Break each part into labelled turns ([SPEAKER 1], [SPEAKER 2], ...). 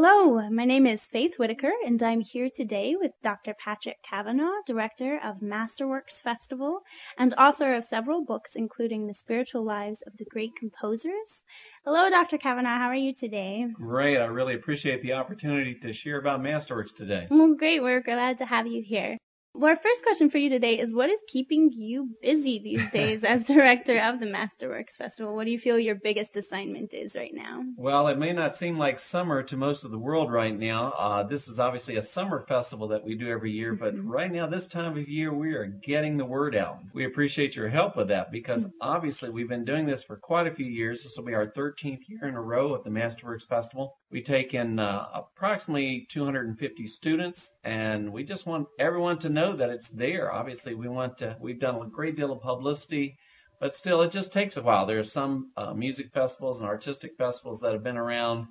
[SPEAKER 1] Hello, my name is Faith Whitaker, and I'm here today with Dr. Patrick Kavanaugh, director of MasterWorks Festival and author of several books, including The Spiritual Lives of the Great Composers. Hello, Dr. Kavanaugh. How are you today?
[SPEAKER 2] Great. I really appreciate the opportunity to share about MasterWorks today.
[SPEAKER 1] Well, great. We're glad to have you here. Well, our first question for you today is, what is keeping you busy these days as director of the MasterWorks Festival? What do you feel your biggest assignment is right now?
[SPEAKER 2] Well, it may not seem like summer to most of the world right now. This is obviously a summer festival that we do every year, but right now, this time of year, we are getting the word out. We appreciate your help with that because obviously we've been doing this for quite a few years. This will be our 13th year in a row at the MasterWorks Festival. We take in approximately 250 students, and we just want everyone to know that it's there. Obviously, we've done a great deal of publicity, but still, it just takes a while. There are some music festivals and artistic festivals that have been around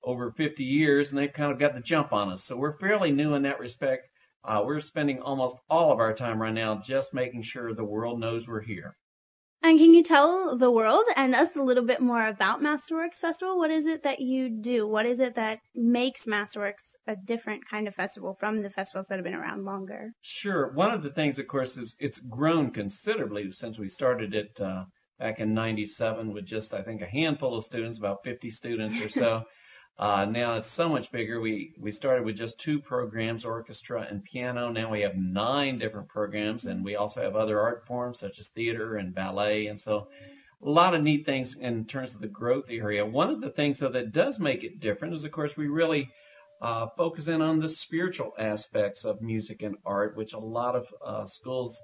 [SPEAKER 2] over 50 years, and they've kind of got the jump on us. So we're fairly new in that respect. We're spending almost all of our time right now just making sure the world knows we're here.
[SPEAKER 1] And can you tell the world and us a little bit more about MasterWorks Festival? What is it that you do? What is it that makes MasterWorks a different kind of festival from the festivals that have been around longer?
[SPEAKER 2] Sure. One of the things, of course, is it's grown considerably since we started it back in 97 with just, I think, a handful of students, about 50 students or so. Now it's so much bigger. We started with just 2 programs, orchestra and piano. Now we have 9 different programs, and we also have other art forms such as theater and ballet. And so a lot of neat things in terms of the growth area. One of the things, though, that does make it different is, of course, we really focus in on the spiritual aspects of music and art, which a lot of schools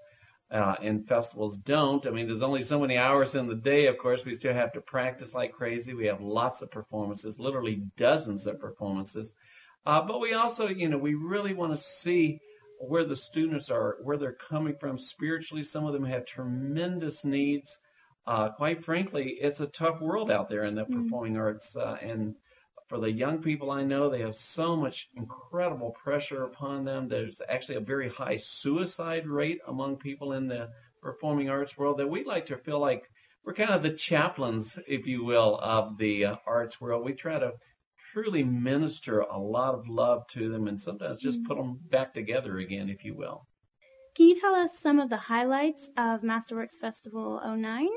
[SPEAKER 2] and festivals don't. I mean, there's only so many hours in the day. Of course, we still have to practice like crazy. We have lots of performances, literally dozens of performances. But we also, we really want to see where the students are, where they're coming from spiritually. Some of them have tremendous needs. Quite frankly, it's a tough world out there in the performing arts. And for the young people I know, they have so much incredible pressure upon them. There's actually a very high suicide rate among people in the performing arts world that we like to feel like we're kind of the chaplains, if you will, of the arts world. We try to truly minister a lot of love to them and sometimes just put them back together again, if you will.
[SPEAKER 1] Can you tell us some of the highlights of MasterWorks Festival 09?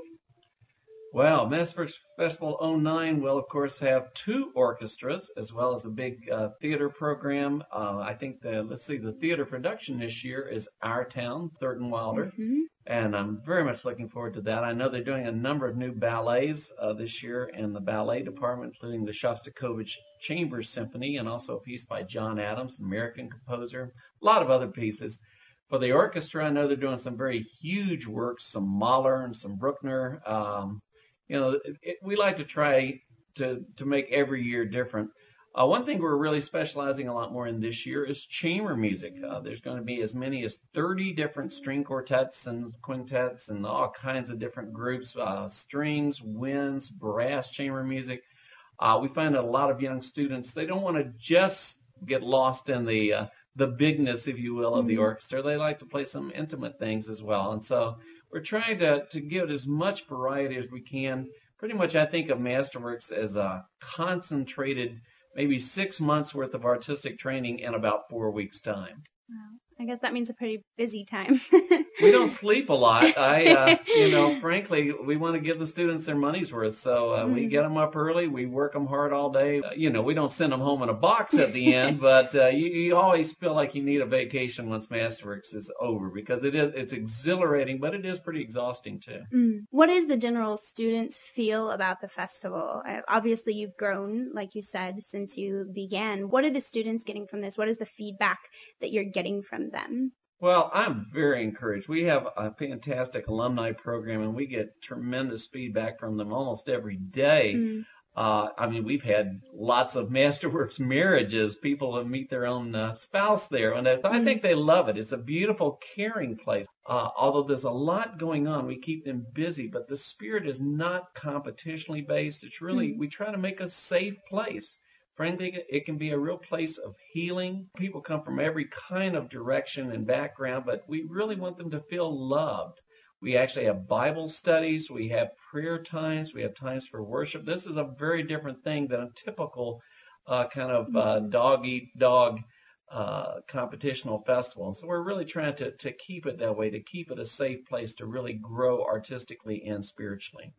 [SPEAKER 2] Well, MasterWorks Festival 09 will, of course, have 2 orchestras as well as a big theater program. I think the theater production this year is Our Town, Third and Wilder, and I'm very much looking forward to that. I know they're doing a number of new ballets this year in the ballet department, including the Shostakovich Chamber Symphony and also a piece by John Adams, an American composer, a lot of other pieces. For the orchestra, I know they're doing some very huge works, some Mahler and some Bruckner. We like to try to make every year different. One thing we're really specializing a lot more in this year is chamber music. There's going to be as many as 30 different string quartets and quintets and all kinds of different groups, strings, winds, brass chamber music. We find that a lot of young students, they don't want to just get lost in the bigness, if you will, of the orchestra. They like to play some intimate things as well. And so we're trying to give it as much variety as we can. Pretty much I think of MasterWorks as a concentrated, maybe 6 months worth of artistic training in about 4 weeks' time.
[SPEAKER 1] Wow. I guess that means a pretty busy time.
[SPEAKER 2] We don't sleep a lot. Frankly, we want to give the students their money's worth. So we get them up early. We work them hard all day. We don't send them home in a box at the end, but you always feel like you need a vacation once MasterWorks is over because it's exhilarating, but it is pretty exhausting too.
[SPEAKER 1] What does the general students feel about the festival? Obviously, you've grown, like you said, since you began. What are the students getting from this? What is the feedback that you're getting from them?
[SPEAKER 2] Well, I'm very encouraged. We have a fantastic alumni program, and we get tremendous feedback from them almost every day. We've had lots of MasterWorks marriages. People meet their own spouse there, and I think they love it. It's a beautiful, caring place. Although there's a lot going on, we keep them busy, but the spirit is not competitionally based. It's really, we try to make a safe place. Frankly, it can be a real place of healing. People come from every kind of direction and background, but we really want them to feel loved. We actually have Bible studies. We have prayer times. We have times for worship. This is a very different thing than a typical kind of dog-eat-dog competitional festival. So we're really trying to keep it that way, to keep it a safe place to really grow artistically and spiritually.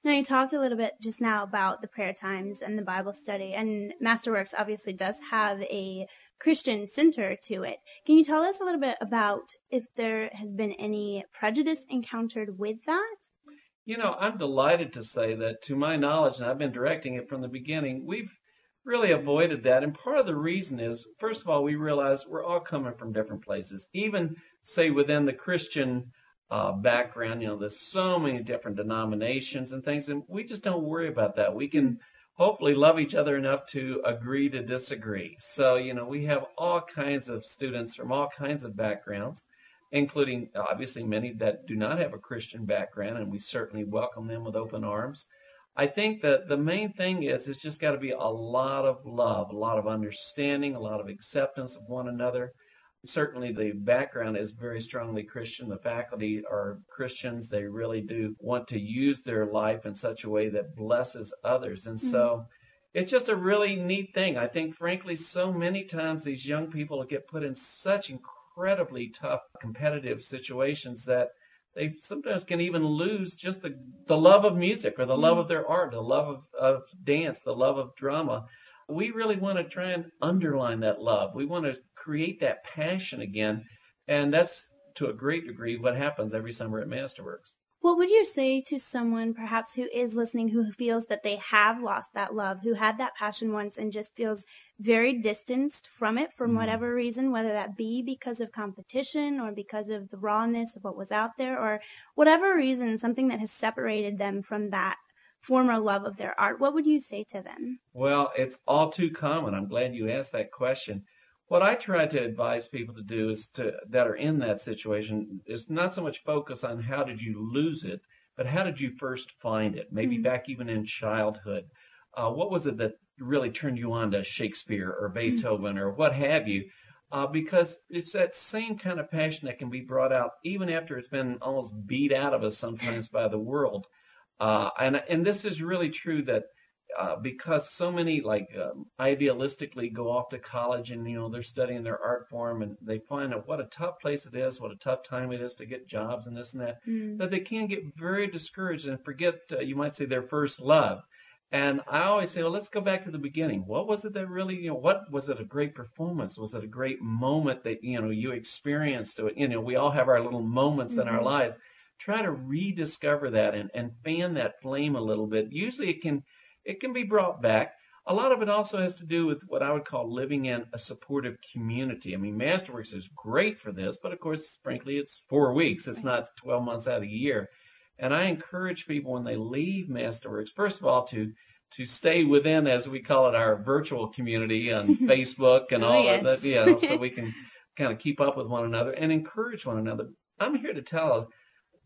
[SPEAKER 1] Now, you talked a little bit just now about the prayer times and the Bible study, and MasterWorks obviously does have a Christian center to it. Can you tell us a little bit about if there has been any prejudice encountered with that?
[SPEAKER 2] You know, I'm delighted to say that, to my knowledge, and I've been directing it from the beginning, we've really avoided that. And part of the reason is, first of all, we realize we're all coming from different places. Even, say, within the Christian background, you know, there's so many different denominations and things, and we just don't worry about that. We can hopefully love each other enough to agree to disagree. So, you know, we have all kinds of students from all kinds of backgrounds, including obviously many that do not have a Christian background, and we certainly welcome them with open arms. I think that the main thing is it's just got to be a lot of love, a lot of understanding, a lot of acceptance of one another. Certainly the background is very strongly Christian. The faculty are Christians. They really do want to use their life in such a way that blesses others. And so it's just a really neat thing. I think, frankly, so many times these young people get put in such incredibly tough competitive situations that they sometimes can even lose just the love of music or the love of their art, the love of dance, the love of drama. We really want to try and underline that love. We want to create that passion again. And that's, to a great degree, what happens every summer at MasterWorks.
[SPEAKER 1] What would you say to someone perhaps who is listening who feels that they have lost that love, who had that passion once and just feels very distanced from it for whatever reason, whether that be because of competition or because of the rawness of what was out there or whatever reason, something that has separated them from that former love of their art? What would you say to them?
[SPEAKER 2] Well, it's all too common. I'm glad you asked that question. What I try to advise people to do is that are in that situation is not so much focus on how did you lose it, but how did you first find it? Maybe back even in childhood. What was it that really turned you on to Shakespeare or Beethoven or what have you? Because it's that same kind of passion that can be brought out even after it's been almost beat out of us sometimes by the world. And this is really true that because so many idealistically go off to college and, you know, they're studying their art form and they find out what a tough place it is, what a tough time it is to get jobs and this and that, that they can get very discouraged and forget, you might say, their first love. And I always say, well, let's go back to the beginning. What was it that really, you know, what was it a great performance? Was it a great moment that, you know, you experienced? You know, we all have our little moments in our lives. Try to rediscover that and fan that flame a little bit. Usually it can be brought back. A lot of it also has to do with what I would call living in a supportive community. I mean, MasterWorks is great for this, but of course, frankly, it's 4 weeks. It's not 12 months out of the year. And I encourage people when they leave MasterWorks, first of all, to stay within, as we call it, our virtual community on Facebook and all of that, you know, so we can kind of keep up with one another and encourage one another. I'm here to tell us,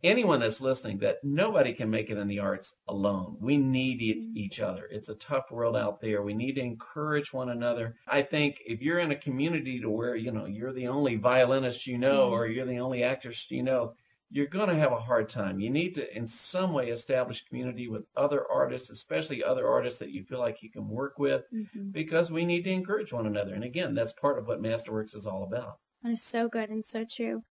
[SPEAKER 2] anyone that's listening, that nobody can make it in the arts alone. We need each other. It's a tough world out there. We need to encourage one another. I think if you're in a community to where, you know, you're the only violinist you know, or you're the only actress you know, you're going to have a hard time. You need to, in some way, establish community with other artists, especially other artists that you feel like you can work with, because we need to encourage one another. And again, that's part of what MasterWorks is all about.
[SPEAKER 1] That is so good and so true.